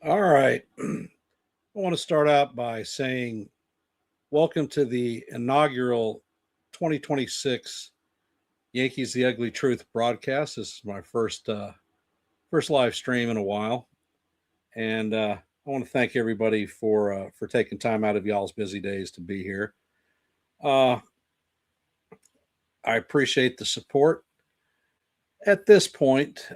All right. I want to start out by saying welcome to the inaugural 2026 Yankees The Ugly Truth broadcast. This is my first live stream in a while, and I want to thank everybody for taking time out of y'all's busy days to be here. Uh, I appreciate the support. At this point,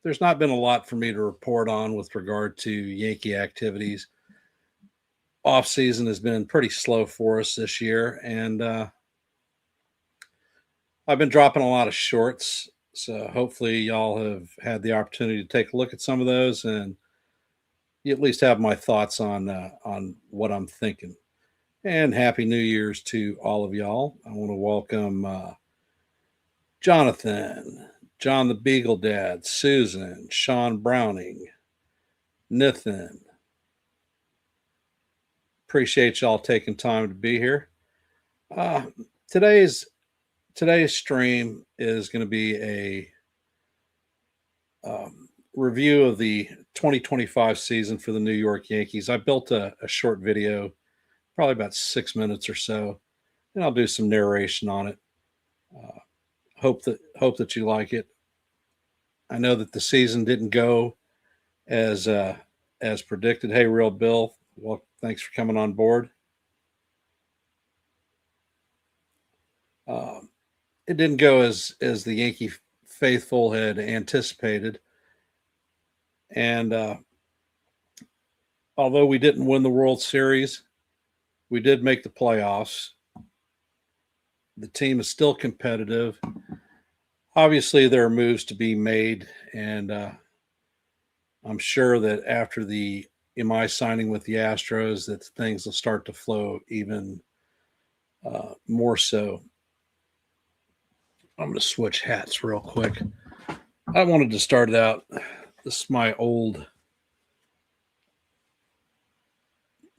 there's not been a lot for me to report on with regard to Yankee activities. Off season has been pretty slow for us this year, and I've been dropping a lot of shorts. So hopefully y'all have had the opportunity to take a look at some of those, and you at least have my thoughts on what I'm thinking. And happy New Year's to all of y'all. I want to welcome Jonathan, John the Beagle Dad, Susan, Sean Browning, Nathan. Appreciate y'all taking time to be here. Uh, today's today's stream is going to be a review of the 2025 season for the New York Yankees. I built a short video, probably about 6 minutes or so, and I'll do some narration on it. Uh, hope that you like it. I know that the season didn't go as as predicted. Hey, Real Bill, well, thanks for coming on board. Um, it didn't go as the Yankee faithful had anticipated, and although we didn't win the World Series, we did make the playoffs. The team is still competitive. Obviously, there are moves to be made, and I'm sure that after the MI signing with the Astros, that things will start to flow even more so. I'm going to switch hats real quick. I wanted to start it out. This is my old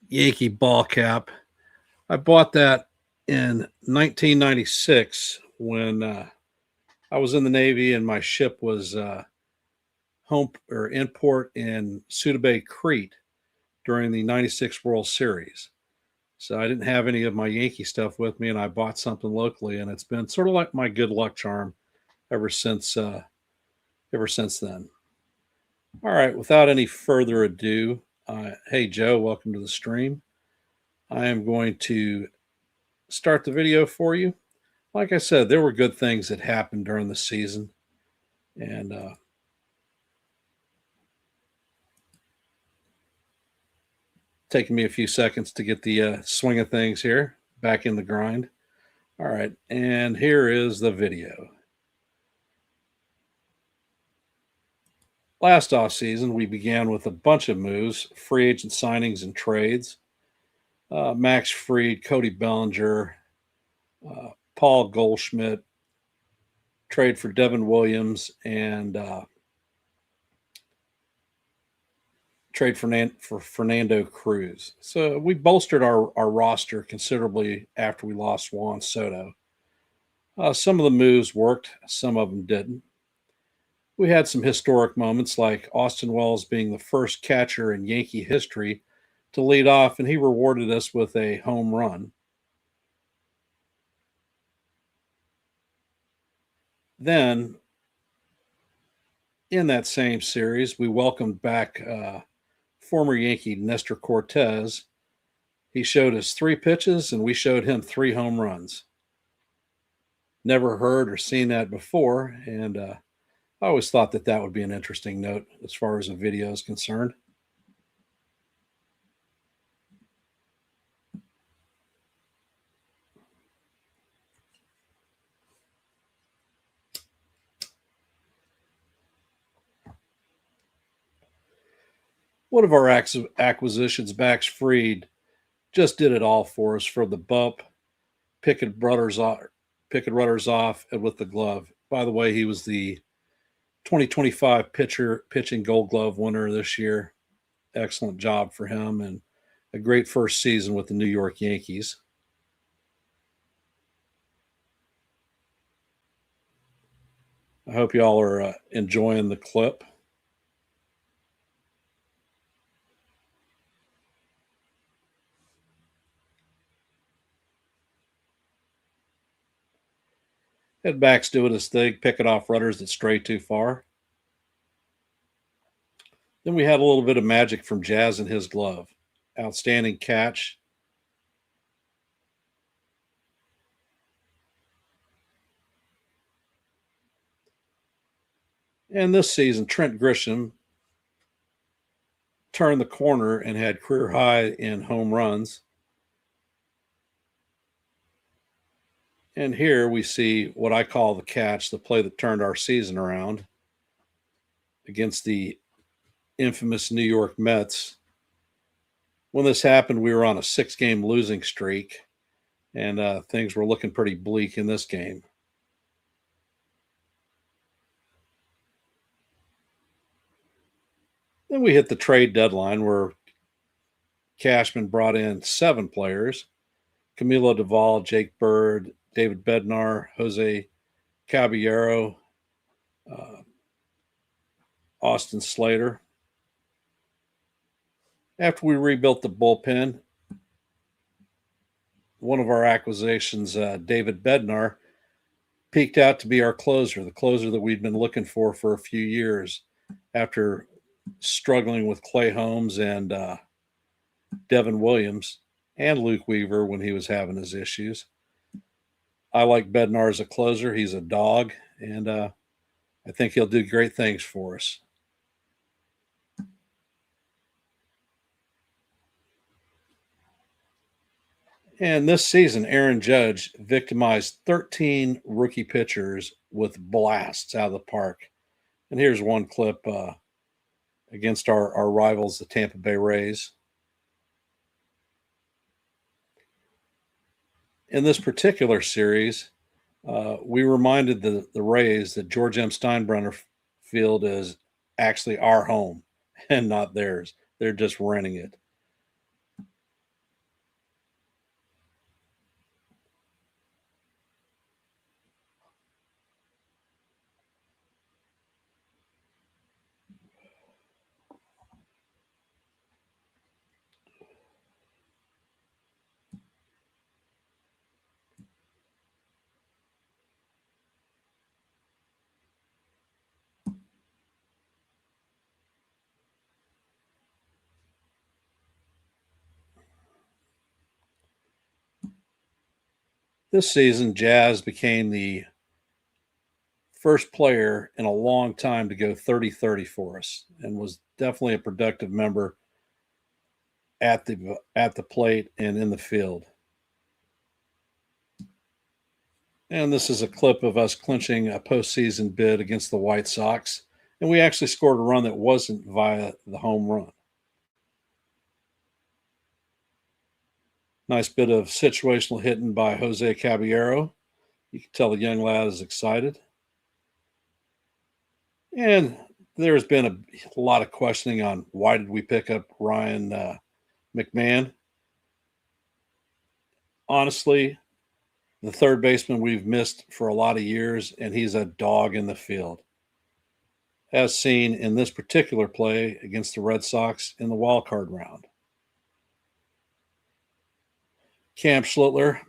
Yankee ball cap. I bought that in 1996 when I was in the Navy and my ship was home or in port in Suda Bay, Crete during the 96 World Series. So I didn't have any of my Yankee stuff with me and I bought something locally and it's been sort of like my good luck charm ever since uh, ever since then. All right, without any further ado, hey Joe, welcome to the stream. I am going to start the video for you. Like I said, there were good things that happened during the season, and taking me a few seconds to get the swing of things here, back in the grind. All right, and here is the video. Last offseason, we began with a bunch of moves, free agent signings and trades. Max Fried, Cody Bellinger, Paul Goldschmidt, trade for Devin Williams, and trade for Fernando Cruz. So we bolstered our roster considerably after we lost Juan Soto. Some of the moves worked, some of them didn't. We had some historic moments like Austin Wells being the first catcher in Yankee history to lead off, and he rewarded us with a home run. Then, in that same series, we welcomed back former Yankee Nestor Cortez. He showed us 3 pitches, and we showed him 3 home runs. Never heard or seen that before, and I always thought that that would be an interesting note as far as a video is concerned. One of our acquisitions, Max Fried, just did it all for us for the bump, picking runners off, and with the glove. By the way, he was the 2025 pitching Gold Glove winner this year. Excellent job for him, and a great first season with the New York Yankees. I hope y'all are enjoying the clip. Head back's doing his thing, picking off runners that stray too far. Then we had a little bit of magic from Jazz in his glove. Outstanding catch. And this season, Trent Grisham turned the corner and had career high in home runs. And here we see what I call the catch, the play that turned our season around against the infamous New York Mets. When this happened, we were on a 6-game losing streak, and things were looking pretty bleak in this game. Then we hit the trade deadline where Cashman brought in 7 players: Camilo Duvall, Jake Bird, David Bednar, Jose Caballero, uh, Austin Slater. After we rebuilt the bullpen, one of our acquisitions, David Bednar, peaked out to be our closer, the closer that we'd been looking for a few years after struggling with Clay Holmes and Devin Williams and Luke Weaver when he was having his issues. I like Bednar as a closer. He's a dog, and I think he'll do great things for us. And this season, Aaron Judge victimized 13 rookie pitchers with blasts out of the park. And here's one clip against our rivals, the Tampa Bay Rays. In this particular series, we reminded the Rays that George M. Steinbrenner Field is actually our home and not theirs. They're just renting it. This season, Jazz became the first player in a long time to go 30-30 for us and was definitely a productive member at the plate and in the field. And this is a clip of us clinching a postseason bid against the White Sox. And we actually scored a run that wasn't via the home run. Nice bit of situational hitting by Jose Caballero. You can tell the young lad is excited. And there's been a lot of questioning on why did we pick up Ryan McMahon. Honestly, the third baseman we've missed for a lot of years, and he's a dog in the field, as seen in this particular play against the Red Sox in the wild card round. Cam Schlittler,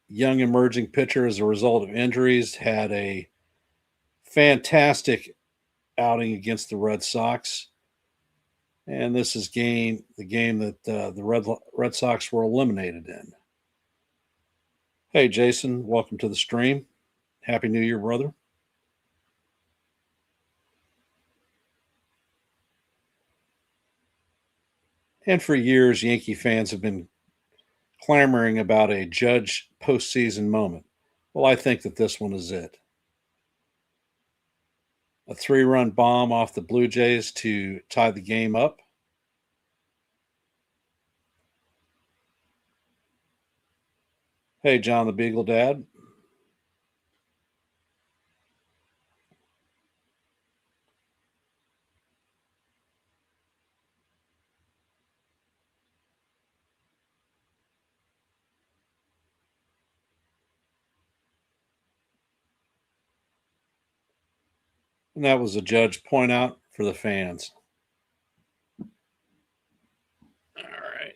young emerging pitcher as a result of injuries, had a fantastic outing against the Red Sox. And this is the game that the Red Sox were eliminated in. Hey, Jason, welcome to the stream. Happy New Year, brother. And for years, Yankee fans have been clamoring about a Judge postseason moment. Well, I think that this one is it. A 3-run bomb off the Blue Jays to tie the game up. Hey, John the Beagle Dad. And that was a Judge point out for the fans. All right.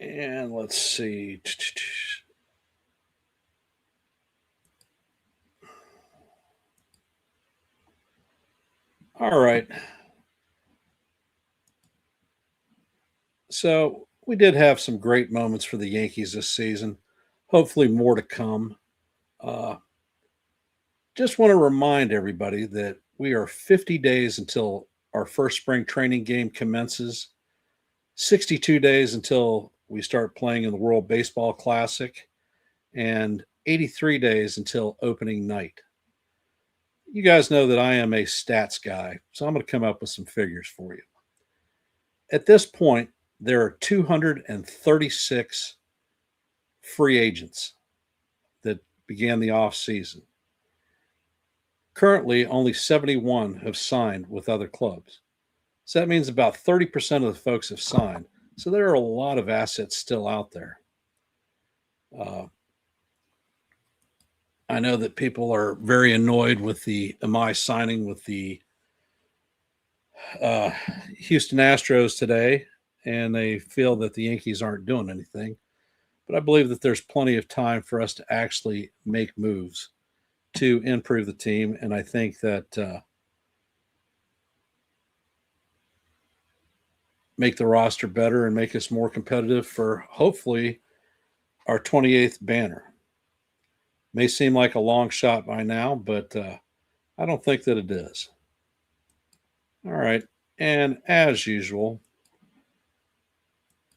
And let's see. All right. So we did have some great moments for the Yankees this season. Hopefully, more to come. Uh, just want to remind everybody that we are 50 days until our first spring training game commences, 62 days until we start playing in the World Baseball Classic, and 83 days until opening night. You guys know that I am a stats guy, so I'm going to come up with some figures for you. At this point, there are 236 free agents that began the off season. Currently, only 71 have signed with other clubs. So that means about 30% of the folks have signed. So there are a lot of assets still out there. Uh, I know that people are very annoyed with the Amai signing with the uh, Houston Astros today, and they feel that the Yankees aren't doing anything. But I believe that there's plenty of time for us to actually make moves to improve the team. And I think that make the roster better and make us more competitive for hopefully our 28th banner. May seem like a long shot by now, but I don't think that it is. All right. And as usual,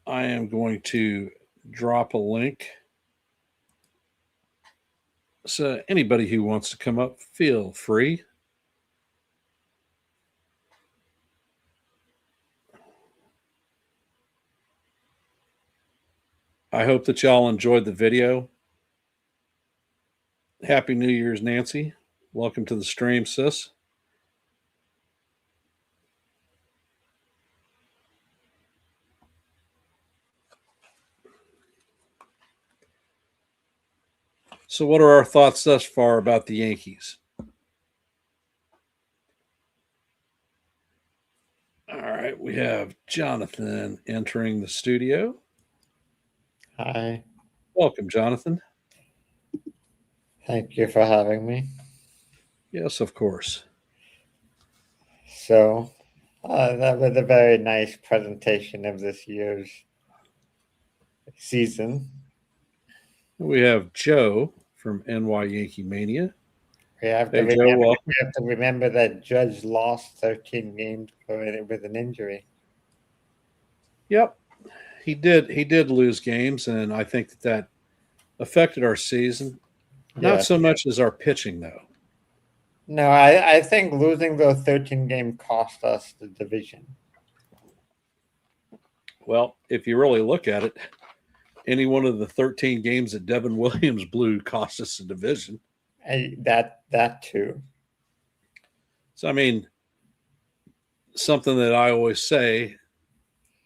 I am going to drop a link. So anybody who wants to come up, feel free. I hope that y'all enjoyed the video. Happy New Year's, Nancy. Welcome to the stream, sis. So, what are our thoughts thus far about the Yankees? All right, we have Jonathan entering the studio. Hi, Welcome, Jonathan. thank you for having me. Yes, of course. So, that was a very nice presentation of this year's season. We have Joe from NY Yankee Mania. We have to Hey, Joe, remember. welcome. We have to remember that Judge lost 13 games with an injury. Yep, he did. He did lose games, and I think that affected our season. Not Yeah. so much as our pitching, though. No, I think losing those 13 games cost us the division. Well, if you really look at it, any one of the 13 games that Devin Williams blew cost us a division. That too. So, I mean, something that I always say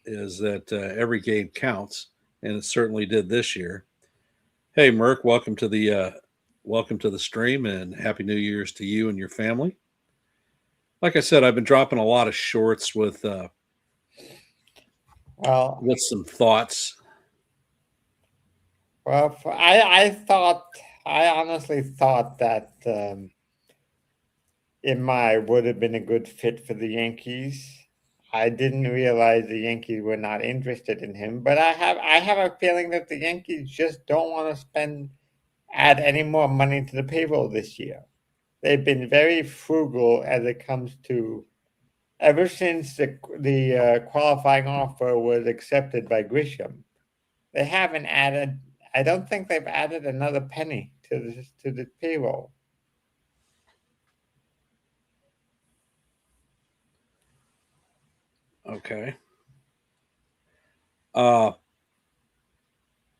is that every game counts, and it certainly did this year. Hey, Merck, welcome to the stream, and happy New Year's to you and your family. Like I said, I've been dropping a lot of shorts Well, with some thoughts. I honestly thought that Imai would have been a good fit for the Yankees. I didn't realize the Yankees were not interested in him, but I have a feeling that the Yankees just don't want to add any more money to the payroll this year. They've been very frugal as it comes to ever since the qualifying offer was accepted by Grisham. They haven't added. I don't think they've added another penny to the payroll. Okay. Uh,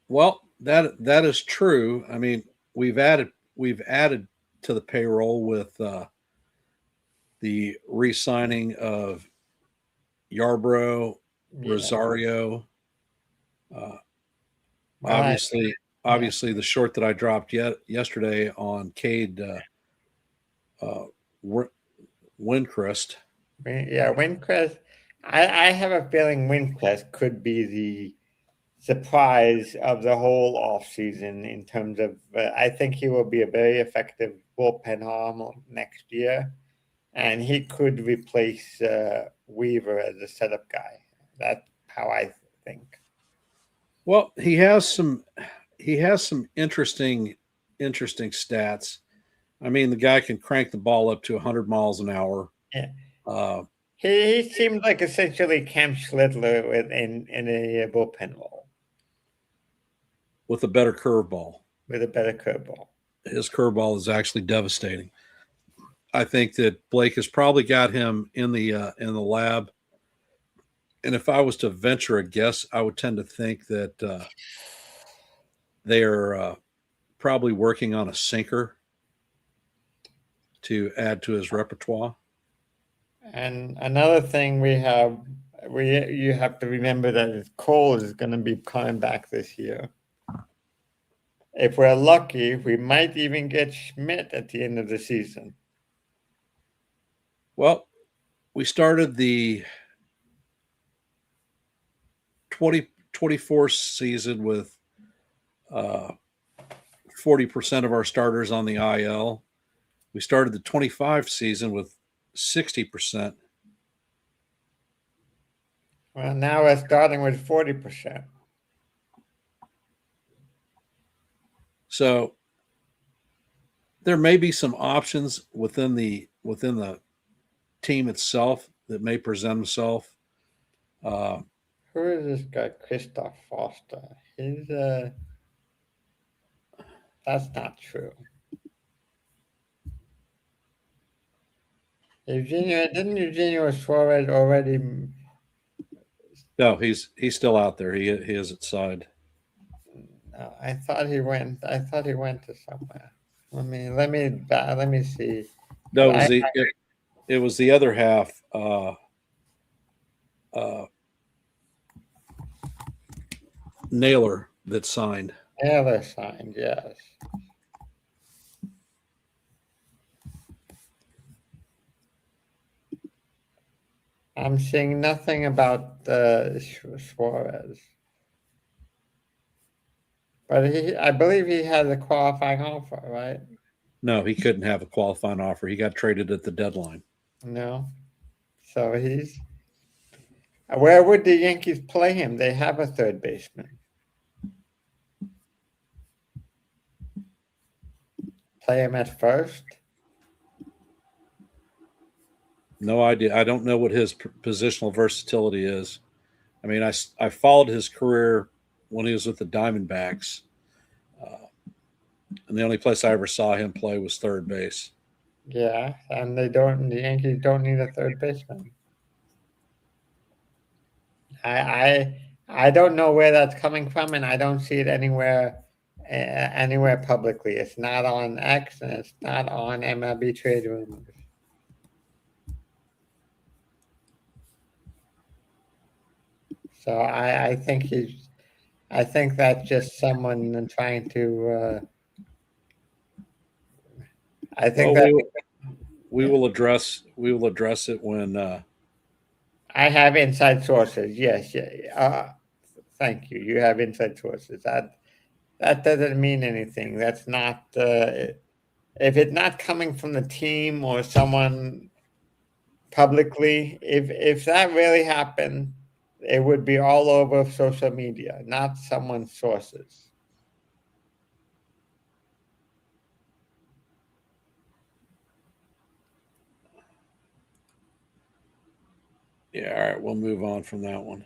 well, that is true. I mean, we've added to the payroll with the re-signing of Yarbrough, Yeah. Rosario. Uh, Well, obviously, yeah. obviously, the short that I dropped yesterday on Cade uh, Windcrest. Yeah, Windcrest. I have a feeling Windcrest could be surprise of the whole offseason in terms of I think he will be a very effective bullpen arm next year, and he could replace Weaver as a setup guy. That's how I think. Well, he has some interesting stats. I mean, the guy can crank the ball up to 100 miles an hour. Yeah. Uh, He seemed like essentially Cam Schlittler in a bullpen role with a better curveball. with a better curveball. His curveball is actually devastating. I think that Blake has probably got him in the lab. And if I was to venture a guess, I would tend to think that they are probably working on a sinker to add to his repertoire. And another thing you have to remember that Cole is going to be coming back this year. If we're lucky, we might even get Schmidt at the end of the season. Well, we started the 2024 season with 40% of our starters on the IL. We started the 25 season with 60%. Well, now we're starting with 40%. So there may be some options within the team itself that may present themselves. Who is this guy, Christoph Foster? He's that's not true. Eugenio Suarez already? No, he's still out there. He is at side. No, I thought he went. I thought he went to somewhere. Let me see. No, it was the other half. Naylor that signed. Taylor signed, yes. I'm seeing nothing about Suarez. But I believe he has a qualifying offer, right? No, he couldn't have a qualifying offer. He got traded at the deadline. No. So where would the Yankees play him? They have a third baseman. Play him at first? No idea. I don't know what his positional versatility is. I mean, I followed his career when he was with the Diamondbacks, and the only place I ever saw him play was third base. Yeah, and the Yankees don't need a third baseman. I don't know where that's coming from, and I don't see it anywhere publicly. It's not on X, and it's not on MLB Trade Rumors. So I think I think that's just someone trying to. I think Well, that we will address it when. I have inside sources. Yes, yeah. Thank you. You have inside sources. That doesn't mean anything. That's not. If it's not coming from the team or someone publicly, if that really happened, it would be all over social media, not someone's sources. Yeah, all right, we'll move on from that one.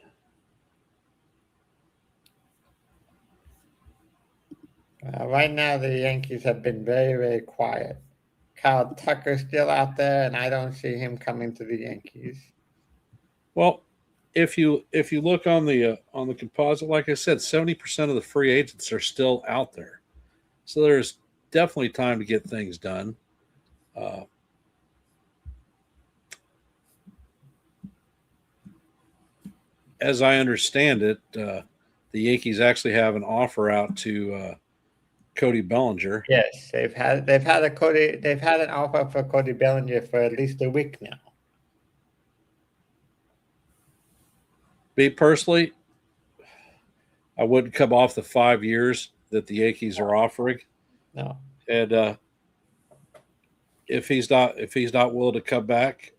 Right now, the Yankees have been very, very quiet. Kyle Tucker's still out there, and I don't see him coming to the Yankees. Well, if you look on the composite, like I said, 70% of the free agents are still out there, so there's definitely time to get things done. As I understand it, the Yankees actually have an offer out to Cody Bellinger. Yes, they've had an offer for Cody Bellinger for at least a week now. Me personally, I wouldn't come off the 5 years that the Yankees are offering. No. And if he's not willing to come back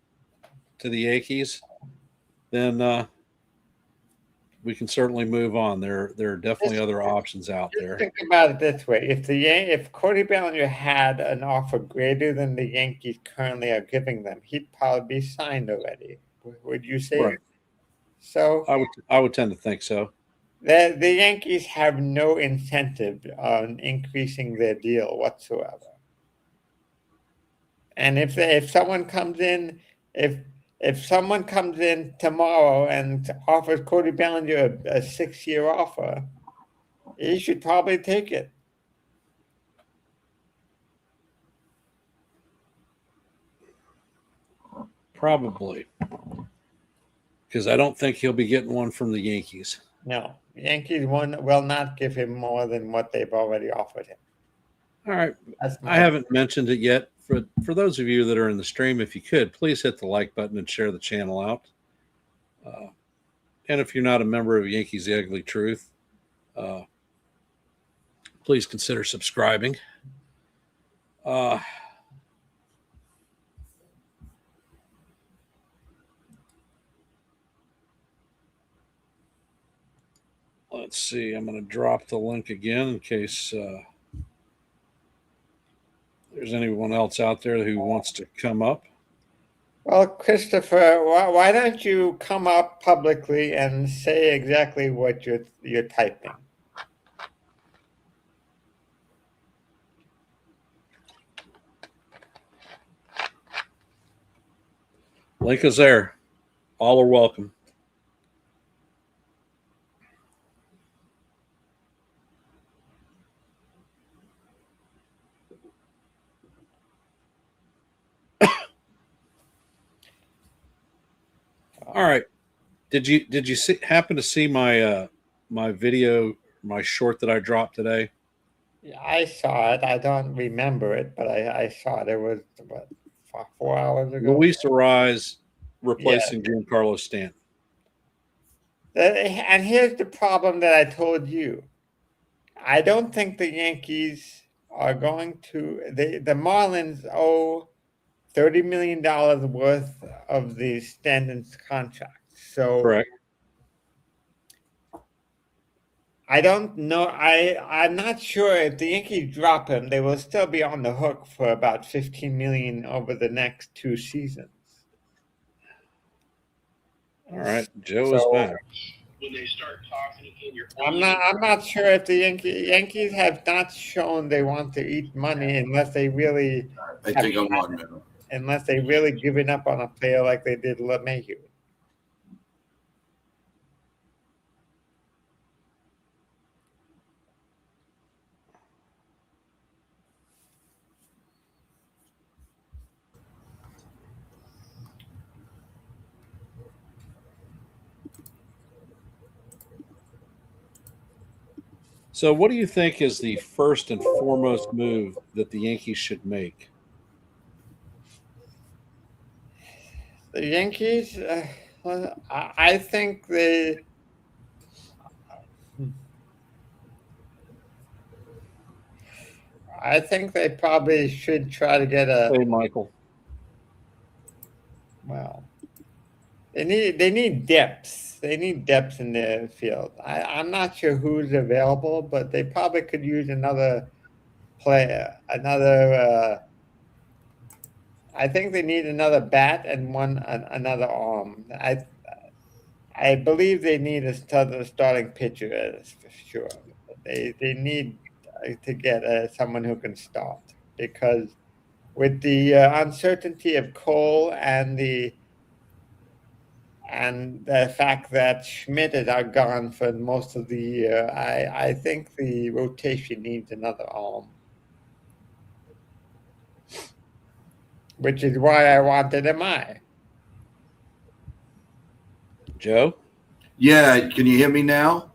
to the Yankees, then we can certainly move on. There are definitely other options out Just there. think about it this way: if Cody Bellinger had an offer greater than the Yankees currently are giving them, he'd probably be signed already. Would you say? Right. So I would tend to think so. the Yankees have no incentive on increasing their deal whatsoever. And if someone comes in, if someone comes in tomorrow and offers Cody Bellinger a 6-year offer, he should probably take it. Probably. Because I don't think he'll be getting one from the Yankees. No, Yankees will not give him more than what they've already offered him. All right. That's I my haven't mentioned it yet. For those of you that are in the stream, if you could, please hit the like button and share the channel out. And if you're not a member of Yankees The Ugly Truth, please consider subscribing. Let's see. I'm going to drop the link again in case there's anyone else out there who wants to come up. Well, Christopher, why don't you come up publicly and say exactly what you're typing? Link is there. All are welcome. All right. Did you happen to see my my video, my short that I dropped today? Yeah, I saw it. I don't remember it, but I saw it. It was what 4 hours ago. Luis Arise Yeah. replacing Giancarlo Stanton. And here's the problem that I told you. I don't think the Yankees are going to. The Marlins owe $30 million worth of the Stanton's contract. So Correct. I don't know. I'm not sure if the Yankees drop him, they will still be on the hook for about 15 million over the next 2 seasons. All right. Joe is So back. When they start talking in your I'm not sure if the Yankees have not shown they want to eat money unless they really I think I'm on now. unless they really given up on a player like they did LeMahieu. So, what do you think is the first and foremost move that the Yankees should make? The Yankees, well, I think they. I think they probably should try to get a. Hey, Michael. Well, they need depth. They need depth in the field. I'm not sure who's available, but they probably could use another player, another. I think they need another bat and another arm. I believe they need a starting pitcher for sure. They need to get someone who can start because with the uncertainty of Cole and the fact that Schmidt is out gone for most of the year, I think the rotation needs another arm. Which is why I wanted MI. Joe? Yeah, can you hear me now?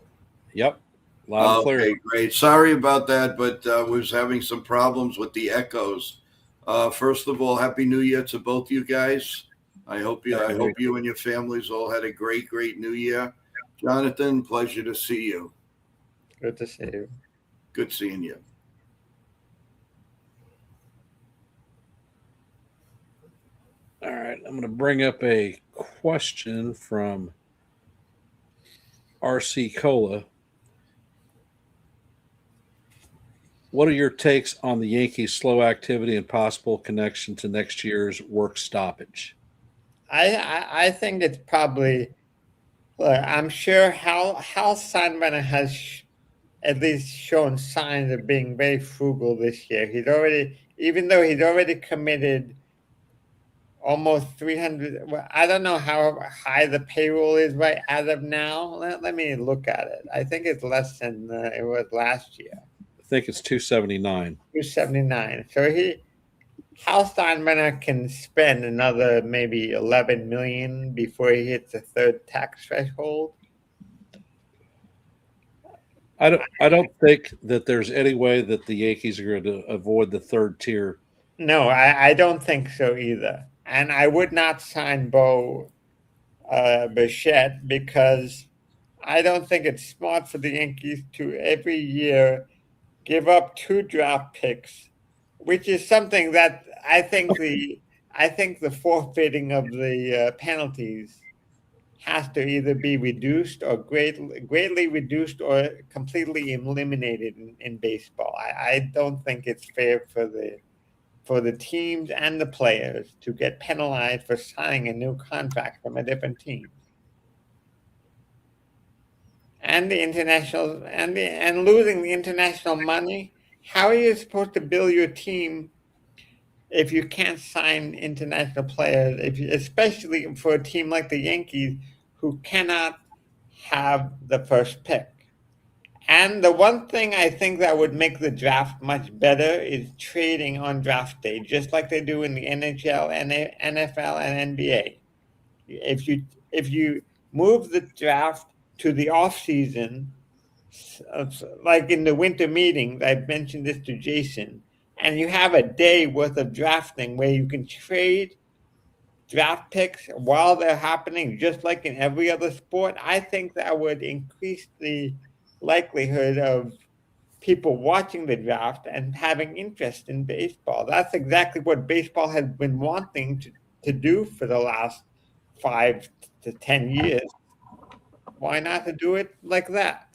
Yep. Loud and clear. Okay, great. Sorry about that, but was having some problems with the echoes. First of all, Happy New Year to both you guys. I hope you and your families all had a great New Year. Jonathan, pleasure to see you. Good to see you. Good seeing you. All right, I'm going to bring up a question from RC Cola. What are your takes on the Yankees' slow activity and possible connection to next year's work stoppage? I think it's probably. Look, I'm sure Hal Steinbrenner has at least shown signs of being very frugal this year. Even though he's already committed almost 300. Well, I don't know how high the payroll is right as of now. Let me look at it. I think it's less than it was last year. I think it's 279. 279. So Hal Steinbrenner can spend another maybe 11 million before he hits the third tax threshold. I don't think that there's any way that the Yankees are going to avoid the third tier. No, I don't think so either. And I would not sign Bo Bichette because I don't think it's smart for the Yankees to every year give up 2 draft picks, which is something that I think the forfeiting of the penalties has to either be reduced or greatly reduced or completely eliminated in baseball. I don't think it's fair for the teams and the players to get penalized for signing a new contract from a different team. And the international and losing the international money. How are you supposed to build your team if you can't sign international players? Especially for a team like the Yankees, who cannot have the first pick. And the one thing I think that would make the draft much better is trading on draft day, just like they do in the NHL, NFL, and NBA. If you move the draft to the off season, like in the winter meetings, I mentioned this to Jason, and you have a day worth of drafting where you can trade draft picks while they're happening, just like in every other sport, I think that would increase the likelihood of people watching the draft and having interest in baseball. That's exactly what baseball has been wanting to do for the last 5 to 10 years. Why not to do it like that?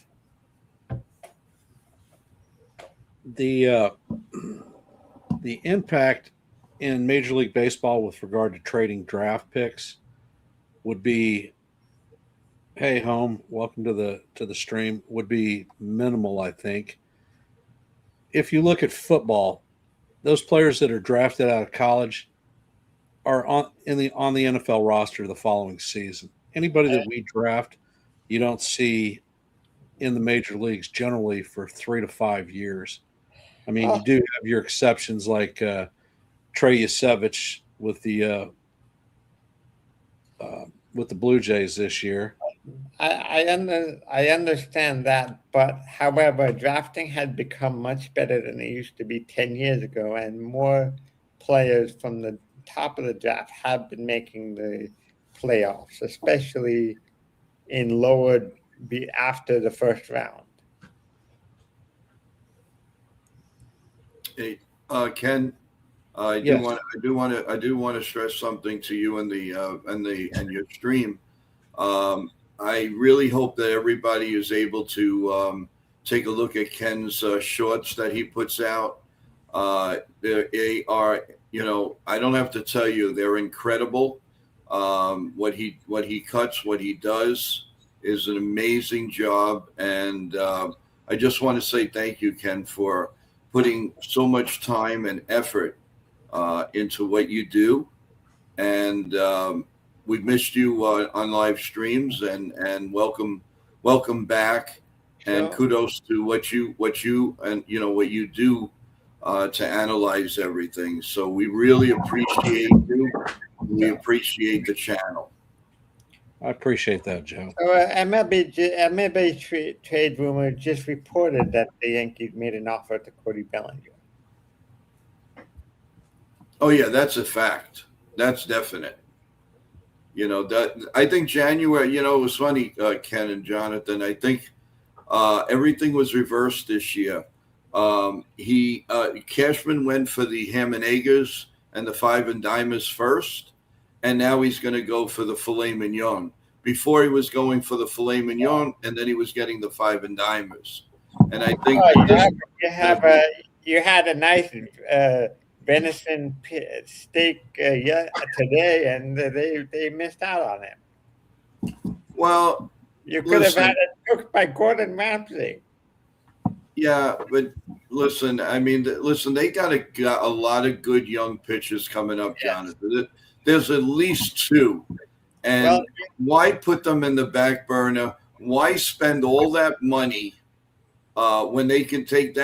The impact in Major League Baseball with regard to trading draft picks would be, hey home, welcome to the stream, would be minimal, I think. If you look at football, those players that are drafted out of college are on the NFL roster the following season. Anybody that we draft, you don't see in the major leagues generally for 3 to 5 years. I mean, you do have your exceptions like Trey Yasevich with the Blue Jays this year. I understand that, but however, drafting had become much better than it used to be 10 years ago, and more players from the top of the draft have been making the playoffs, especially in after the first round. Hey, Ken, I Yes. do want to stress something to you and your stream. I really hope that everybody is able to take a look at Ken's shorts that he puts out. They are, I don't have to tell you, they're incredible. What he cuts, what he does is an amazing job. And I just want to say thank you, Ken, for putting so much time and effort into what you do. And we've missed you on live streams, and welcome back. And kudos to what you and what you do to analyze everything. So we really appreciate you. We appreciate the channel. I appreciate that, Joe. So MLB trade rumor just reported that the Yankees made an offer to Cody Bellinger. Oh yeah, that's a fact. That's definite. That I think January. It was funny, Ken and Jonathan. I think Everything was reversed this year. Cashman went for the ham and eggers and the five and dimers first, and now he's going to go for the filet mignon. Before he was going for the filet mignon, and then he was getting the five and dimers. And I think you had a nice venison steak today, and they missed out on it. Well, you could have had it cooked by Gordon Ramsay. Yeah, but listen, I mean, they got a lot of good young pitchers coming up, Jonathan. There's at least two. And why put them in the back burner? Why spend all that money when they can take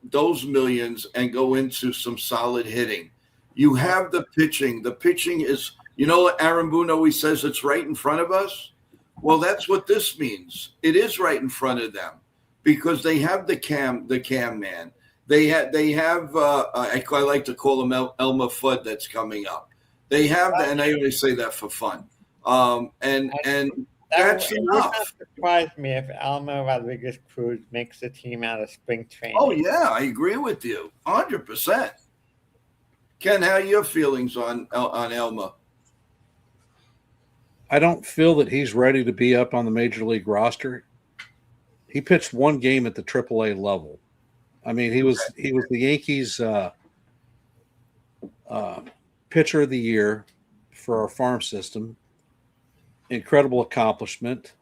those millions and go into some solid hitting? You have the pitching. The pitching is, Aaron Boone always says it's right in front of us. Well, that's what this means. It is right in front of them because they have the cam man. They have I like to call him Elmer Fudd that's coming up. They have that, and I only say that for fun. And that's enough. It would not surprise me if Elmer Rodriguez Cruz makes the team out of spring training. Oh yeah, I agree with you, 100%. Ken, how are your feelings on Elmer? I don't feel that he's ready to be up on the major league roster. He pitched one game at the AAA level. I mean, he was the Yankees pitcher of the year for our farm system. Incredible accomplishment.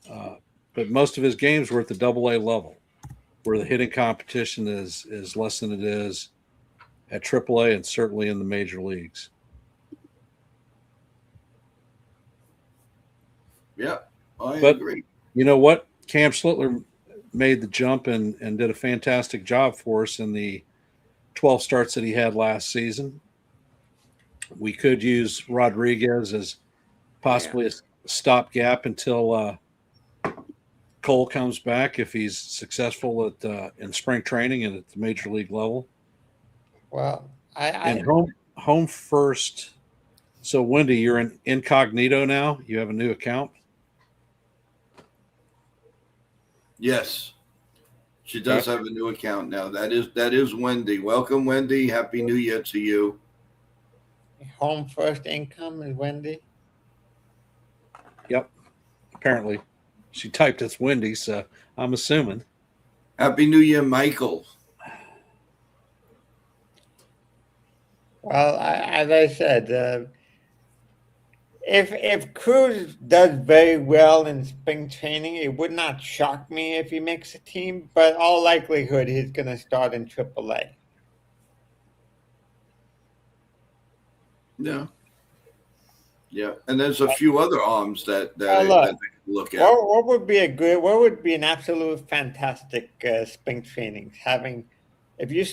But most of his games were at the AA level, where the hitting competition is less than it is at AAA and certainly in the major leagues. Yeah, I agree. You know what? Cam Schlittler made the jump and did a fantastic job for us in the 12 starts that he had last season. We could use Rodriguez as possibly a stopgap until Cole comes back if he's successful in spring training and at the major league level. Well, home first. So, Wendy, you're in incognito now. You have a new account. Yes, she does have a new account now. That is Wendy. Welcome, Wendy. Happy New Year to you. Home first income is Wendy. Yep. Apparently, she typed it's Wendy, so I'm assuming. Happy New Year, Michael. Well, as I said, if Cruz does very well in spring training, it would not shock me if he makes a team, but all likelihood he's going to start in AAA. Yeah, and there's a few other arms that look at. What would be an absolute fantastic spring training? If you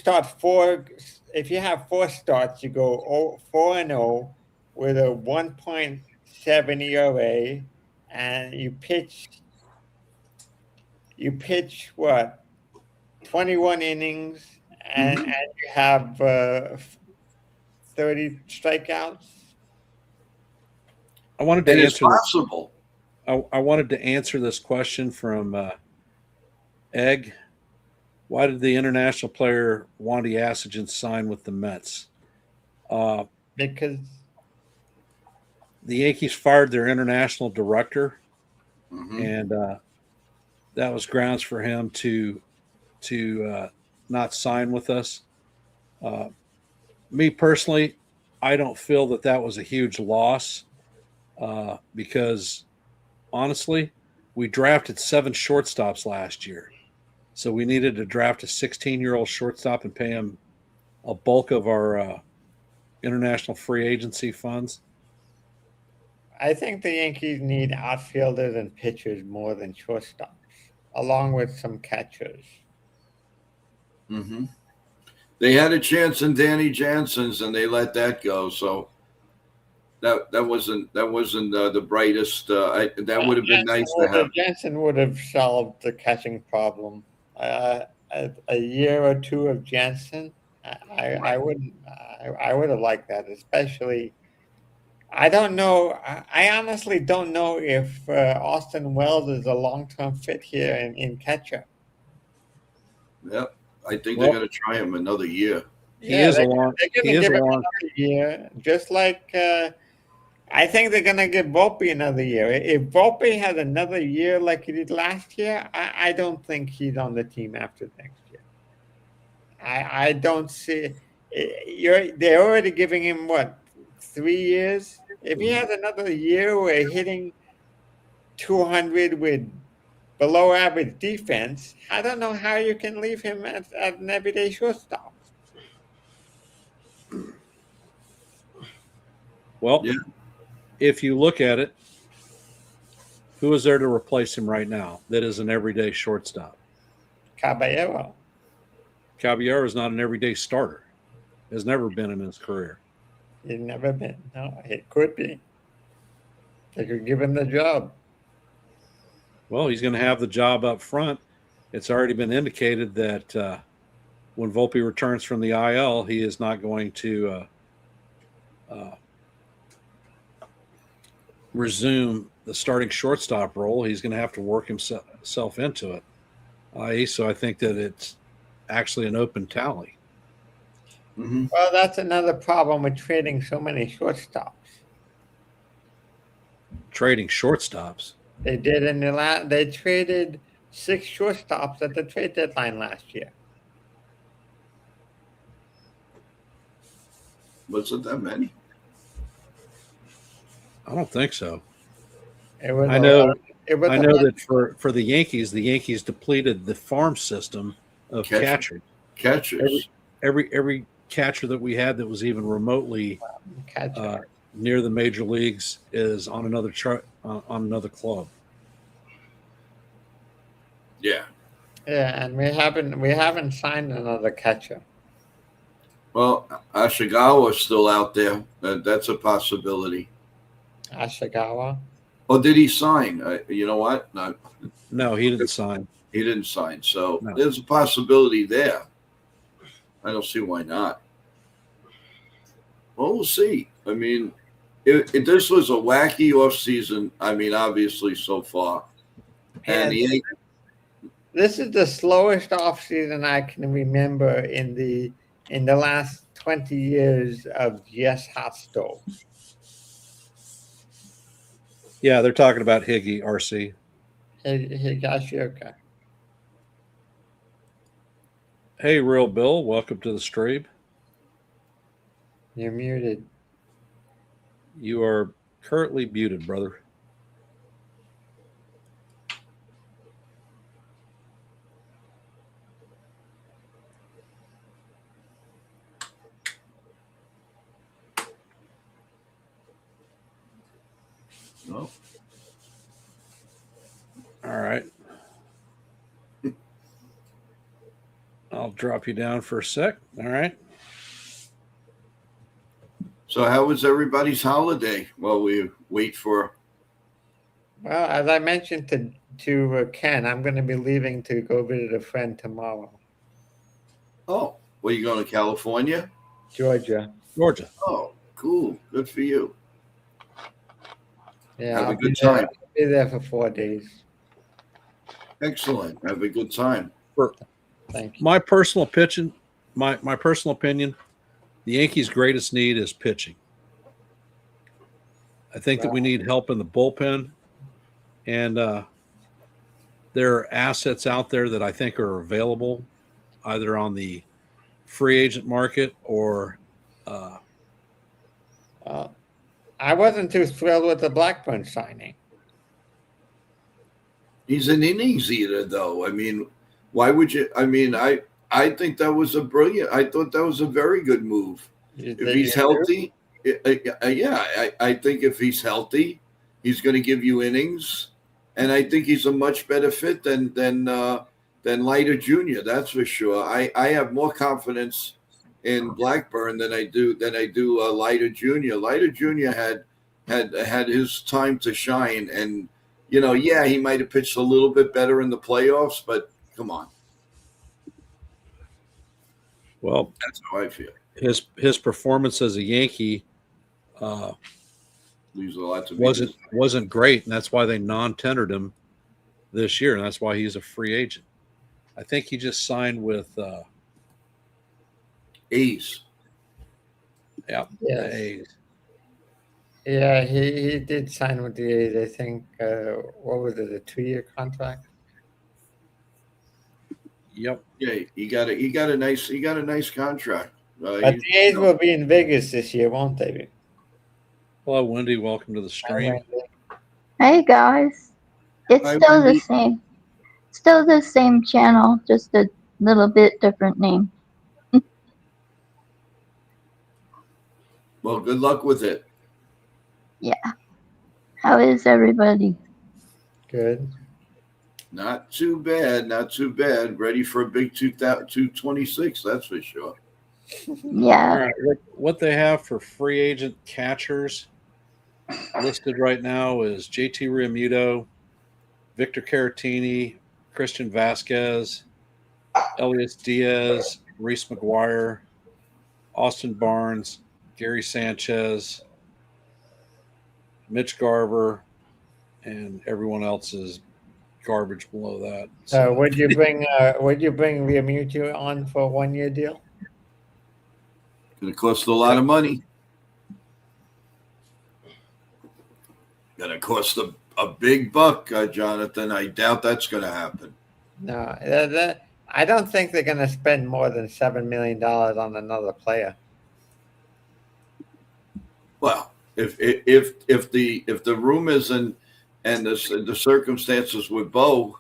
have 4 starts, you go 4-0 with a 1.7 ERA, and you pitch what, 21 innings, and you have 30 strikeouts. I wanted to answer possible. I wanted to answer this question from Egg. Why did the international player Wandy Assagen sign with the Mets? Because the Yankees fired their international director, and that was grounds for him to not sign with us. Me personally, I don't feel that was a huge loss because honestly, we drafted 7 shortstops last year. So we needed to draft a 16-year-old shortstop and pay him a bulk of our international free agency funds. I think the Yankees need outfielders and pitchers more than shortstops, along with some catchers. Mm-hmm. They had a chance in Danny Jansen's, and they let that go. So that wasn't the brightest. That would have been nice to have. Jansen would have solved the catching problem. A year or two of Jansen, I would have liked that, especially I don't know. I honestly don't know if Austin Wells is a long-term fit here in catcher. Yep. I think they're Well, going to try him another year. he Yeah, is a long. they're He going to is give a him long. another year, just like I think they're going to give Volpe another year. If Volpe had another year like he did last year, I don't think he's on the team after next year. I don't see. They're already giving him what, 3 years? If he has another year where hitting 200 with below average defense, I don't know how you can leave him at an everyday shortstop. Well, Yeah. if you look at it, who is there to replace him right now that is an everyday shortstop? Caballero. Caballero is not an everyday starter. Has never been in his career. He's never been. No, it could be. They could give him the job. Well, he's going to have the job up front. It's already been indicated that when Volpe returns from the IL, he is not going to resume the starting shortstop role. He's going to have to work himself into it. So I think that it's actually an open tally. Mm-hmm. Well, that's another problem with trading so many shortstops. Trading shortstops. They did in the last. They traded 6 shortstops at the trade deadline last year. Was it that many? I don't think so. It was. I know. It was. I know that for the Yankees depleted the farm system of Catchers. Every catcher that we had that was even remotely near the major leagues is on another on another club. Yeah. Yeah, and we haven't signed another catcher. Well, Ashigawa is still out there. That's a possibility. Ashikawa. Oh, did he sign? You know what? No, he didn't sign. He didn't sign. So No. there's a possibility there. I don't see why not. Well, we'll see. I mean, if this was a wacky offseason, I mean, obviously so far. And this is the slowest offseason I can remember in the last 20 years of Yes Hot Stove. Yeah, they're talking about Higgy, RC. Higashioka. Hey, Real Bill, welcome to the stream. You're muted. You are currently muted, brother. No. All right. I'll drop you down for a sec. All right. So how was everybody's holiday while we wait for? Well, as I mentioned to Ken, I'm going to be leaving to go visit a friend tomorrow. Oh, were you going to California? Georgia. Oh, cool. Good for you. Yeah, Have a good time. I'll be there for 4 days. Excellent. Have a good time. Thank you. My personal opinion, the Yankees' greatest need is pitching. I think that we need help in the bullpen, and there are assets out there that I think are available, either on the free agent market or. I wasn't too thrilled with the Blackburn signing. He's an innings eater, though. I mean, why would you? I mean, I think that was I thought that was a very good move. If he's healthy, I think if he's healthy, he's going to give you innings, and I think he's a much better fit than Leiter Jr. That's for sure. I have more confidence in Blackburn than I do Leiter Jr. Leiter Jr. had his time to shine, and he might have pitched a little bit better in the playoffs, but come on. Well, that's how I feel. His performance as a Yankee Leaves a lot to be wasn't great, and that's why they non-tendered him this year, and that's why he's a free agent. I think he just signed with A's. the Yes. A's. Yeah, he did sign with the A's. I think what was it, a 2-year contract? Yep. Yeah, he got a nice contract. But He- the A's will be in Vegas this year, won't they? Hello, Wendy. Welcome to the Hi, stream. Wendy. Hey guys, it's Hi, still the Wendy. same. Still the same channel, just a little bit different name. Well, good luck with it. How is everybody? Good. Not too bad. Not too bad. Ready for a big 226, that's for sure. All Yeah, right. What they have for free agent catchers listed right now is JT Realmuto, Victor Caratini, Christian Vasquez, Elias Diaz, Reese McGuire, Austin Barnes, Gary Sanchez, Mitch Garver, and everyone else is garbage below that. So would you bring Realmuto on for a 1-year deal? Going to cost a lot of money. Going to cost a big buck, Jonathan. I doubt that's going to happen. No, I don't think they're going to spend more than $7 million on another player. Well, if the room is and the circumstances with Bo,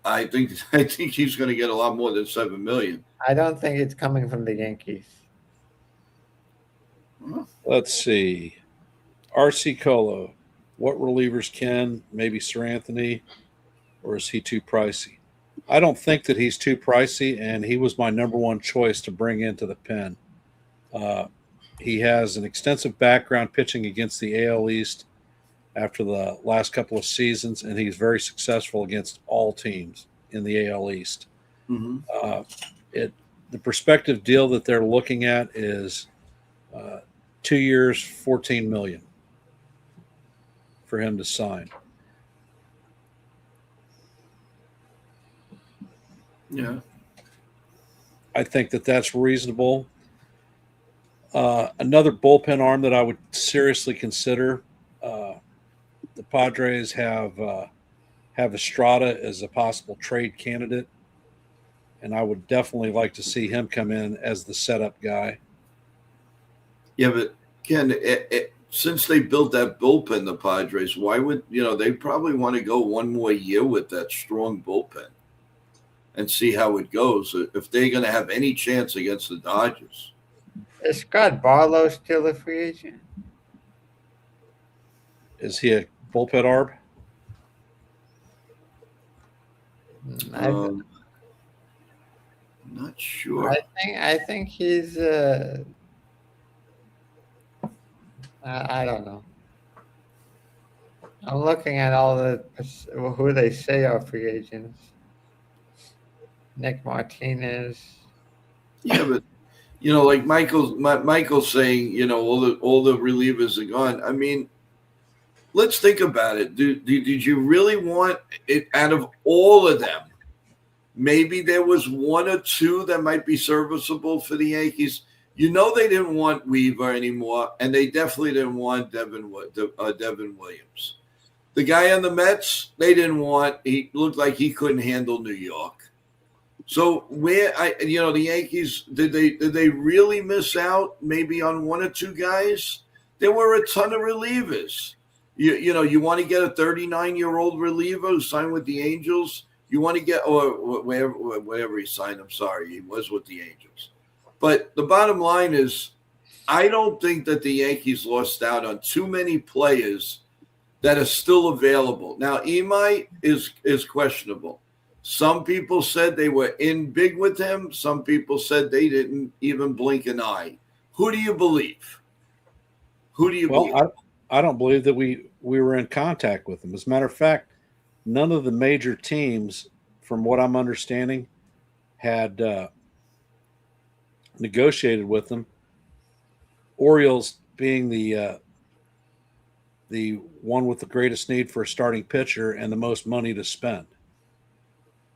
I think he's going to get a lot more than $7 million. I don't think it's coming from the Yankees. Let's see. RC Colo. What relievers can? Maybe Sir Anthony, or is he too pricey? I don't think that he's too pricey, and he was my number one choice to bring into the pen. He has an extensive background pitching against the AL East after the last couple of seasons, and he's very successful against all teams in the AL East. Mm-hmm. The prospective deal that they're looking at is 2 years, $14 million for him to sign. Yeah. I think that that's reasonable. Another bullpen arm that I would seriously consider. The Padres have Estrada as a possible trade candidate, and I would definitely like to see him come in as the setup guy. Yeah, but Ken, since they built that bullpen, the Padres, why would they probably want to go one more year with that strong bullpen and see how it goes if they're going to have any chance against the Dodgers. Is Scott Barlow still a free agent? Is he a bullpen arm? I'm not sure. I think he's. I don't know. I'm looking at all who they say are free agents. Nick Martinez. Yeah, but like Michael's saying, all the relievers are gone. I mean, let's think about it. Did you really want it out of all of them? Maybe there was one or two that might be serviceable for the Yankees. They didn't want Weaver anymore, and they definitely didn't want Devin Williams. The guy on the Mets, they didn't want. He looked like he couldn't handle New York. So the Yankees, did they really miss out maybe on one or two guys? There were a ton of relievers. You want to get a 39-year-old reliever who signed with the Angels. You want to get or wherever he signed. I'm sorry, he was with the Angels. But the bottom line is, I don't think that the Yankees lost out on too many players that are still available. Now, Imai is questionable. Some people said they were in big with him. Some people said they didn't even blink an eye. Who do you believe? Believe? I don't believe that we were in contact with him. As a matter of fact, none of the major teams, from what I'm understanding, had negotiated with him. Orioles being the the one with the greatest need for a starting pitcher and the most money to spend.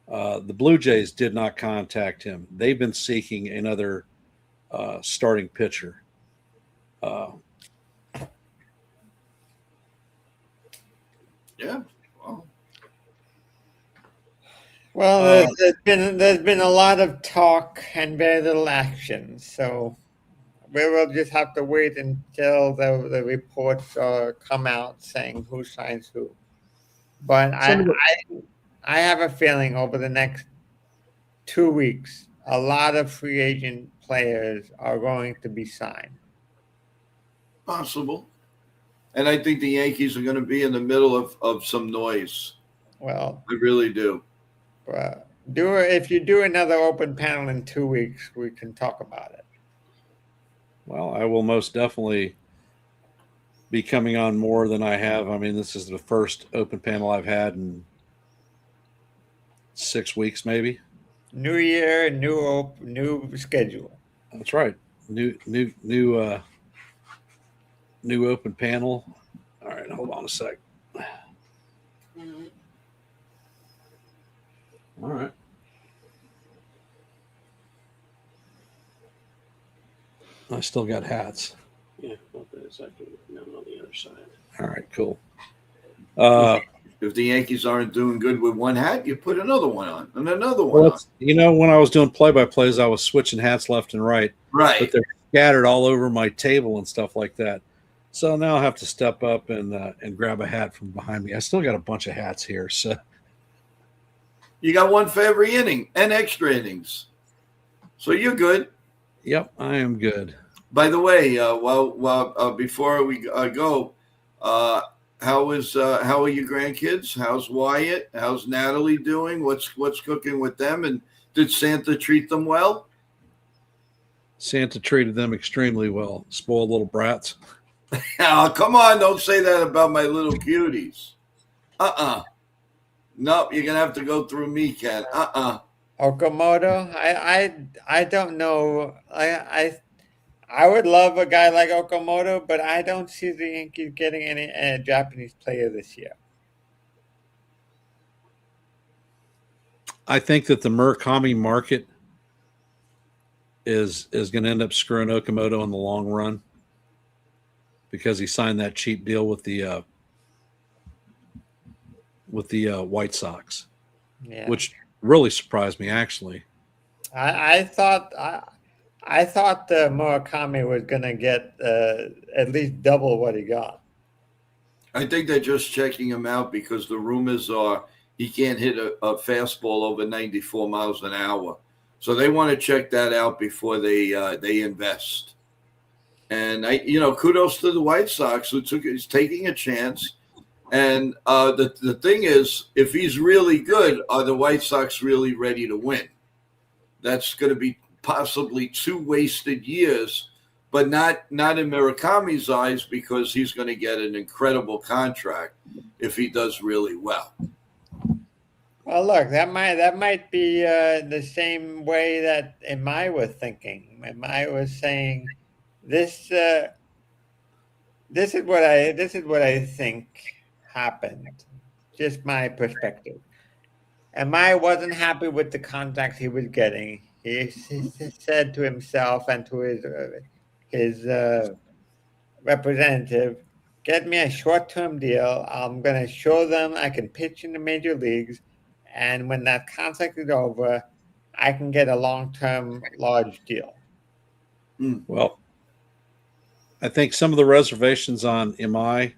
The Blue Jays did not contact him. They've been seeking another starting pitcher. Yeah. Well, Well, there's been a lot of talk and very little action, so we will just have to wait until the reports come out saying who signs who. But I have a feeling over the next 2 weeks, a lot of free agent players are going to be signed. possible. And I think the Yankees are going to be in the middle of some noise. Well, I really do. if you do another open panel in 2 weeks, we can talk about it. Well, I will most definitely be coming on more than I have. I mean, this is the first open panel I've had in 6 weeks, maybe. New year, new schedule. That's right. New open panel. All right, hold on a sec. All right. I still got hats. Yeah, okay, it's like down on the other side. All right, cool. If the Yankees aren't doing good with one hat, you put another one on and another one Well, on. you know, when I was doing play-by-plays, I was switching hats left and right, but Right. they're scattered all over my table and stuff like that. So now I have to step up and grab a hat from behind me. I still got a bunch of hats here. So You got one for every inning and extra innings. So you're good. yep, I am good. By the way, before we go, how are your grandkids? How's Wyatt? How's Natalie doing? What's cooking with them? And did Santa treat them well? Santa treated them extremely well. Spoiled little brats. Oh, come on! Don't say that about my little cuties. Nope, you're gonna have to go through me, Ken. Okamoto, I don't know. I would love a guy like Okamoto, but I don't see the Yankees getting any Japanese player this year. I think that the Murakami market is going to end up screwing Okamoto in the long run because he signed that cheap deal with the White Sox, Yeah, which really surprised me actually. I thought Murakami was going to get at least double what he got. I think they're just checking him out because the rumors are he can't hit a fastball over 94 miles an hour. So they want to check that out before they invest. And kudos to the White Sox who is taking a chance. And the thing is, if he's really good, are the White Sox really ready to win? That's going to be possibly 2 wasted years, but not in Murakami's eyes because he's going to get an incredible contract if he does really well. Well, look, that might be the same way that Imai was thinking. Imai was saying, "This is what I think happened." Just my perspective. Imai wasn't happy with the contract he was getting. He said to himself and to his representative, "Get me a short-term deal. I'm going to show them I can pitch in the major leagues. And when that contract is over, I can get a long-term large deal." Well, I think some of the reservations on Imai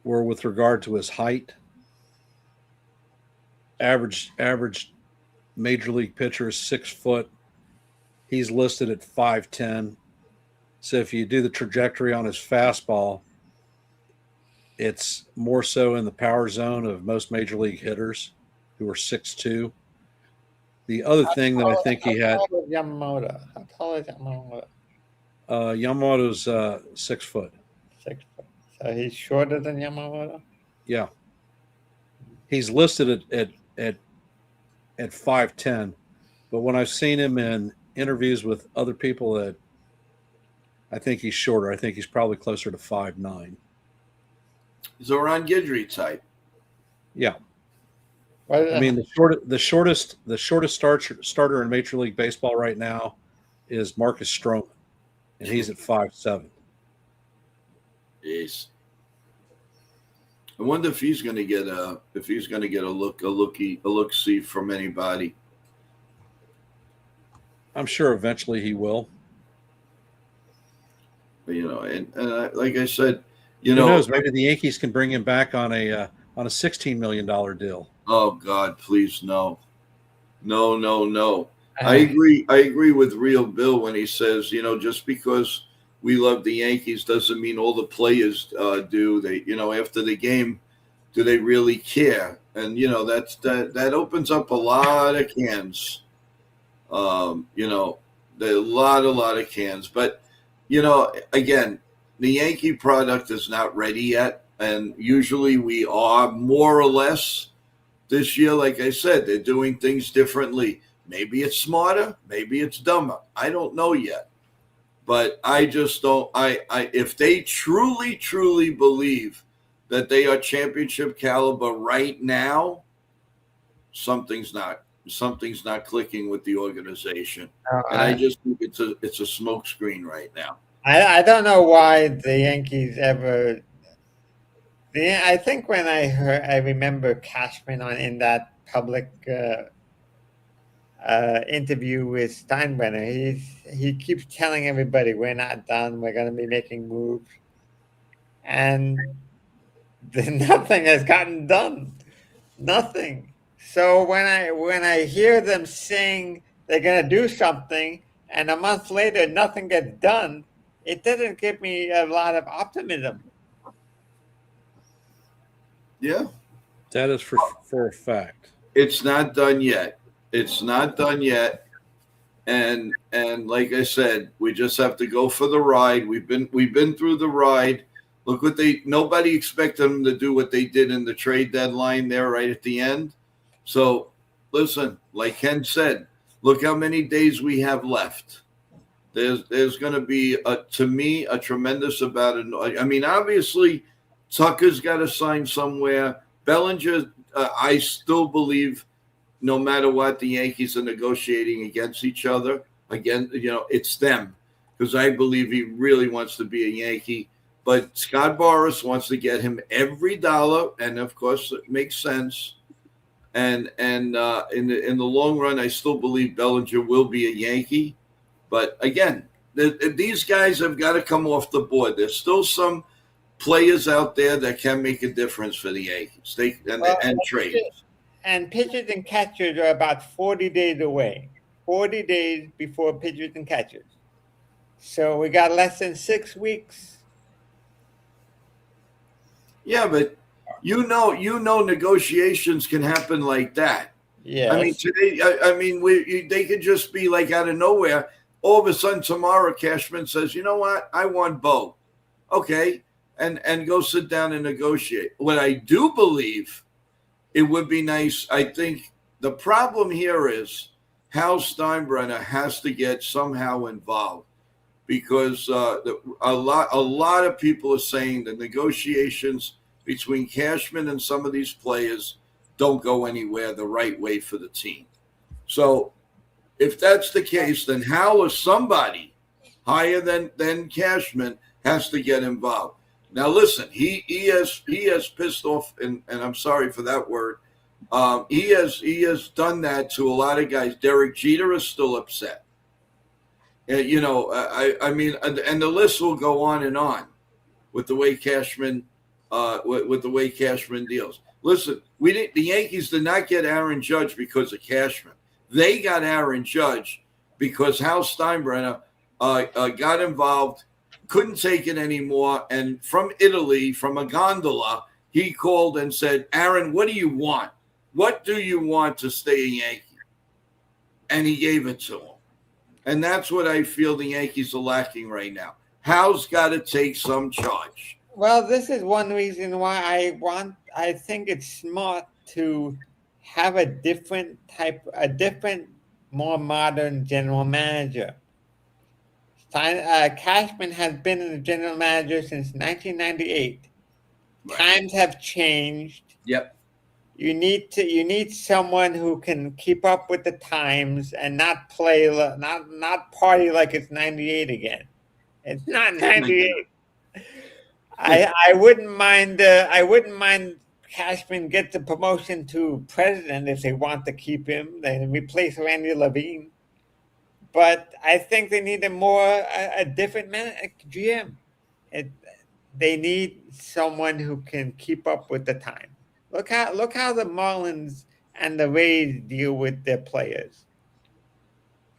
were with regard to his height. Average major league pitcher is 6 foot. He's listed at 5'10". So if you do the trajectory on his fastball, it's more so in the power zone of most major league hitters who are 6'2". The other thing that I think he had, How tall is Yamamoto? How tall is Yamamoto? Yamamoto's 6 foot. 6 foot. So he's shorter than Yamamoto? Yeah. He's listed at 5'10", but when I've seen him in interviews with other people that I think he's shorter. I think he's probably closer to 5'9". He's a Ron Guidry type. Yeah. Well, I mean, the shortest starter in Major League Baseball right now is Marcus Stroman, and he's at 5'7". Jeez. I wonder if he's going to get a look see from anybody. I'm sure eventually he will. But, and like I said, Who knows? Maybe the Yankees can bring him back on a $16 million deal. Oh God, please no. I agree with Real Bill when he says, just because we love the Yankees doesn't mean all the players do. They, after the game, do they really care? And that opens up a lot of cans. A lot of cans. But again, the Yankee product is not ready yet, and usually we are more or less. This year, like I said, they're doing things differently. Maybe it's smarter, maybe it's dumber. I don't know yet. But I just don't if they truly believe that they are championship caliber right now, something's not clicking with the organization. And I just think it's a smokescreen right now. I don't know why the Yankees ever. I think when I remember Cashman in that public interview with Steinbrenner, he keeps telling everybody we're not done. We're going to be making moves, and nothing has gotten done. Nothing. So when I hear them saying they're going to do something, and a month later nothing gets done, it doesn't give me a lot of optimism. Yeah. That is for a fact. It's not done yet. And like I said, we just have to go for the ride. We've been through the ride. Look nobody expected them to do what they did in the trade deadline there right at the end. So listen, like Ken said, look how many days we have left. There's going to be to me a tremendous amount of. I mean, obviously, Tucker's got to sign somewhere. Bellinger, I still believe, no matter what, the Yankees are negotiating against each other. Again, it's them, because I believe he really wants to be a Yankee. But Scott Boras wants to get him every dollar, and of course, it makes sense. And in the long run, I still believe Bellinger will be a Yankee. But again, these guys have got to come off the board. There's still some players out there that can make a difference for the Yankees. And trades. And pitchers and catchers are about 40 days away. 40 days before pitchers and catchers. So we got less than 6 weeks. Yeah, but negotiations can happen like that. Yeah. I mean, today, they could just be like out of nowhere. All of a sudden, tomorrow, Cashman says, "You know what? I want Bo." Okay, and go sit down and negotiate. What I do believe, it would be nice. I think the problem here is Hal Steinbrenner has to get somehow involved, because a lot of people are saying the negotiations between Cashman and some of these players don't go anywhere the right way for the team. So if that's the case, then Hal or somebody higher than Cashman has to get involved. Now, listen, he has pissed off, and I'm sorry for that word. He has done that to a lot of guys. Derek Jeter is still upset. I mean, and the list will go on and on with the way Cashman, with the way Cashman deals. Listen, the Yankees did not get Aaron Judge because of Cashman. They got Aaron Judge because Hal Steinbrenner got involved, couldn't take it anymore, and from Italy, from a gondola, he called and said, "Aaron, what do you want? What do you want to stay a Yankee?" And he gave it to him. And that's what I feel the Yankees are lacking right now. Hal's got to take some charge. Well, this is one reason why I think it's smart to have a different, more modern general manager. Cashman has been the general manager since 1998. Right. Times have changed. Yep. You need someone who can keep up with the times and not not party like it's 98 again. It's not 98. I wouldn't mind Cashman get the promotion to president if they want to keep him. They replace Randy Levine. But I think they need a different GM. It, they need someone who can keep up with the time. Look how the Marlins and the Rays deal with their players.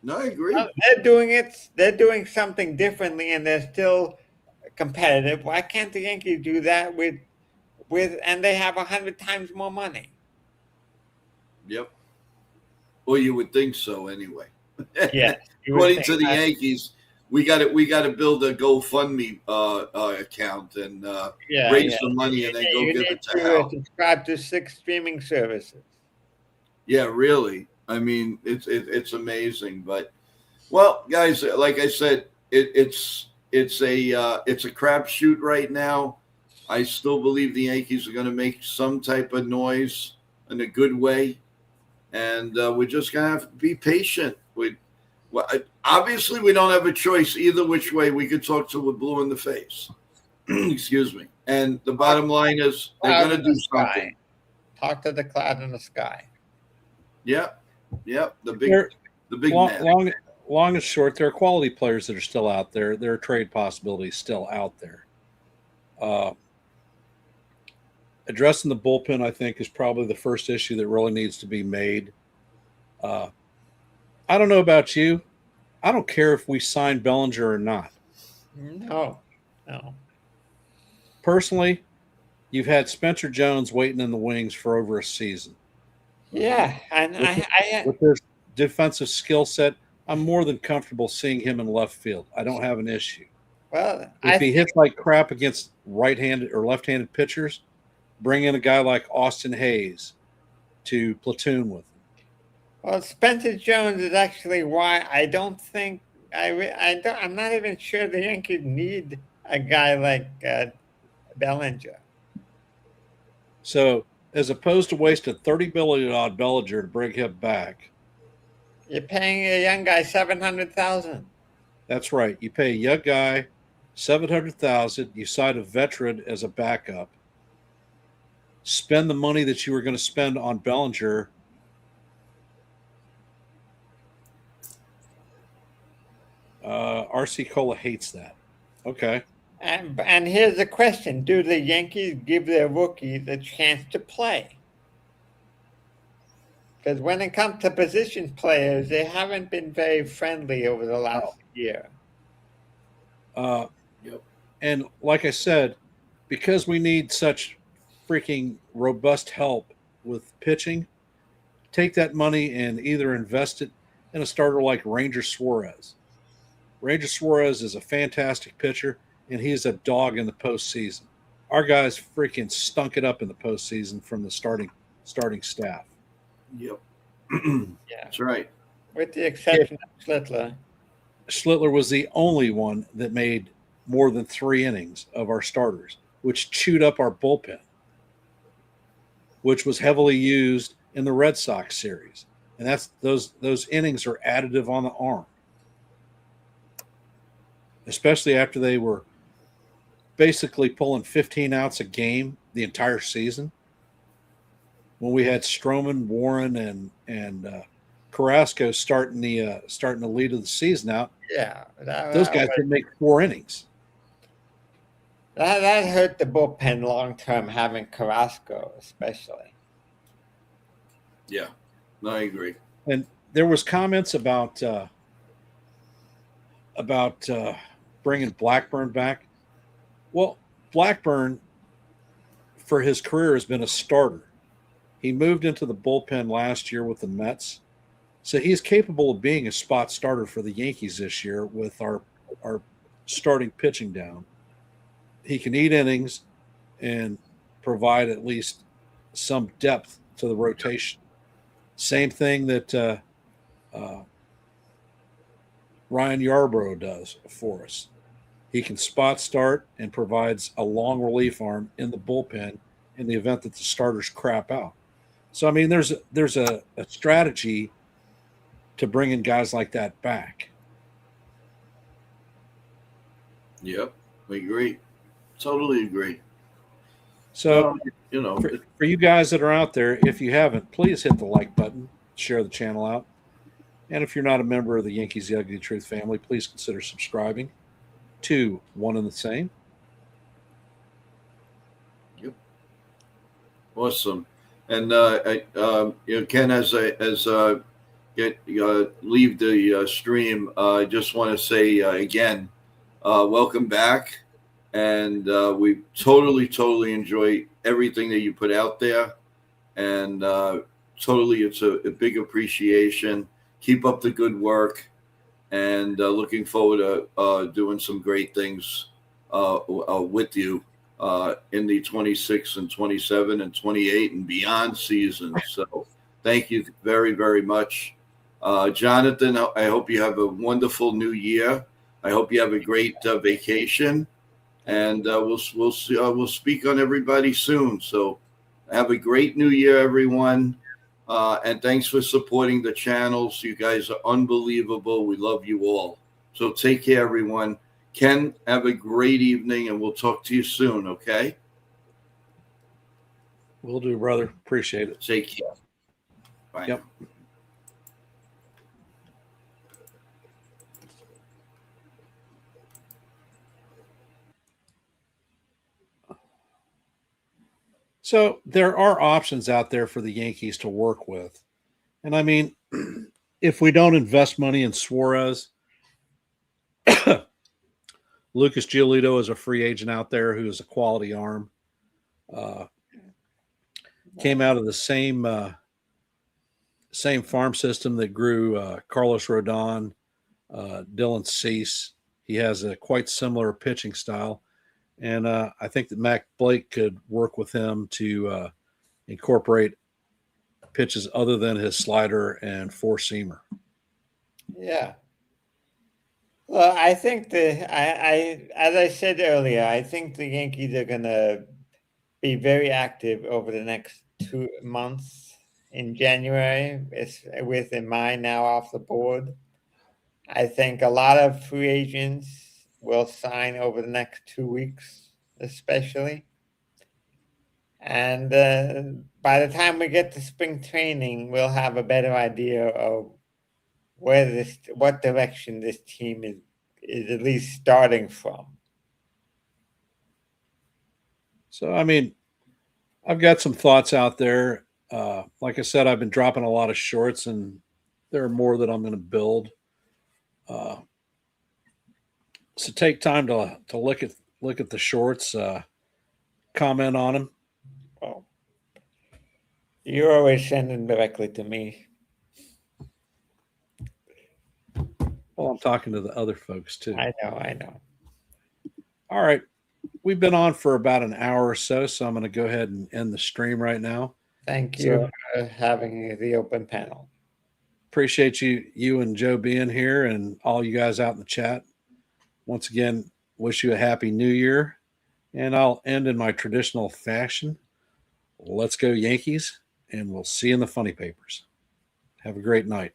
No, I agree. They're doing it. They're doing something differently, and they're still competitive. Why can't the Yankees do that with and they have 100 times more money? Yep. Well, you would think so anyway. Yeah. According to the Yankees, we got to build a GoFundMe account and raise some money and then go give it to Hal. Subscribe to 6 streaming services. Yeah, really. I mean, it's amazing. But well, guys, like I said, it's a crapshoot right now. I still believe the Yankees are going to make some type of noise in a good way, and we're just going to have to be patient. Obviously, we don't have a choice either which way. We could talk till we're blue in the face. Excuse me. And the bottom line is they're going to do something. Talk to the cloud in the sky. Yeah. The big man. Long and short, there are quality players that are still out there. There are trade possibilities still out there. Addressing the bullpen, I think, is probably the first issue that really needs to be made. I don't know about you. I don't care if we sign Bellinger or not. No. Personally, you've had Spencer Jones waiting in the wings for over a season. Yeah, and with their defensive skill set, I'm more than comfortable seeing him in left field. I don't have an issue. Well, if he hits like crap against right-handed or left-handed pitchers, bring in a guy like Austin Hayes to platoon with him. Well, Spencer Jones is actually why I don't think I'm not even sure the Yankees need a guy like Bellinger. So, as opposed to wasting $30 billion on Bellinger to bring him back, you're paying a young guy $700,000. That's right. You pay a young guy $700,000. You sign a veteran as a backup. Spend the money that you were going to spend on Bellinger. RC Cola hates that. Okay. And here's the question: do the Yankees give their rookies a chance to play? Because when it comes to position players, they haven't been very friendly over the last year. And like I said, because we need such freaking robust help with pitching, take that money and either invest it in a starter like Ranger Suarez. Ranger Suarez is a fantastic pitcher, and he's a dog in the postseason. Our guys freaking stunk it up in the postseason from the starting staff. Yep. Yeah, that's right. With the exception of Schlittler. Schlittler was the only one that made more than 3 innings of our starters, which chewed up our bullpen, which was heavily used in the Red Sox series. And that's those innings are additive on the arm, especially after they were basically pulling 15 outs a game the entire season. When we had Stroman, Warren, and Carrasco starting the lead of the season out, those guys could make 4 innings. That hurt the bullpen long term, having Carrasco especially. Yeah, no, I agree. And there was comments about bringing Blackburn back. Well, Blackburn, for his career, has been a starter. He moved into the bullpen last year with the Mets, so he's capable of being a spot starter for the Yankees this year with our starting pitching down. He can eat innings and provide at least some depth to the rotation. Same thing that Ryan Yarbrough does for us. He can spot start and provides a long relief arm in the bullpen in the event that the starters crap out. So I mean, there's a strategy to bringing guys like that back. Yep, we agree. Totally agree. So You know, for you guys that are out there, if you haven't, please hit the like button, share the channel out. And if you're not a member of the Yankees The Ugly Truth family, please consider subscribing to One and the Same. Yep. Awesome. And Ken, as leave the stream, I just want to say again, welcome back, and we totally enjoy everything that you put out there, and totally it's a big appreciation. Keep up the good work, and looking forward to doing some great things with you in the 26 and 27 and 28 and beyond seasons. So thank you very, very much. Jonathan, I hope you have a wonderful new year. I hope you have a great vacation, and we'll speak on everybody soon. So have a great new year, everyone. And thanks for supporting the channels. You guys are unbelievable. We love you all. So take care, everyone. Ken, have a great evening, and we'll talk to you soon, okay? Will do, brother. Appreciate it. Take care. Bye. Yep. So there are options out there for the Yankees to work with. And I mean, if we don't invest money in Suarez, Lucas Giolito is a free agent out there who is a quality arm. Came out of the same farm system that grew Carlos Rodon, Dylan Cease. He has a quite similar pitching style. And I think that Mac Blake could work with him to incorporate pitches other than his slider and four-seamer. Yeah. Well, I think as I said earlier, I think the Yankees are going to be very active over the next 2 months in January, with Imai now off the board. I think a lot of free agents will sign over the next 2 weeks, especially. And by the time we get to spring training, we'll have a better idea of what direction this team is at least starting from. So, I mean, I've got some thoughts out there. Like I said, I've been dropping a lot of shorts, and there are more that I'm going to build. So take time to look at the shorts, comment on them. Well, you're always sending directly to me. Well, I'm talking to the other folks too. I know. All right. We've been on for about an hour or so, so I'm going to go ahead and end the stream right now. Thank you for having the open panel. Appreciate you and Joe being here, and all you guys out in the chat. Once again, wish you a happy new year. And I'll end in my traditional fashion. Let's go Yankees, and we'll see you in the funny papers. Have a great night.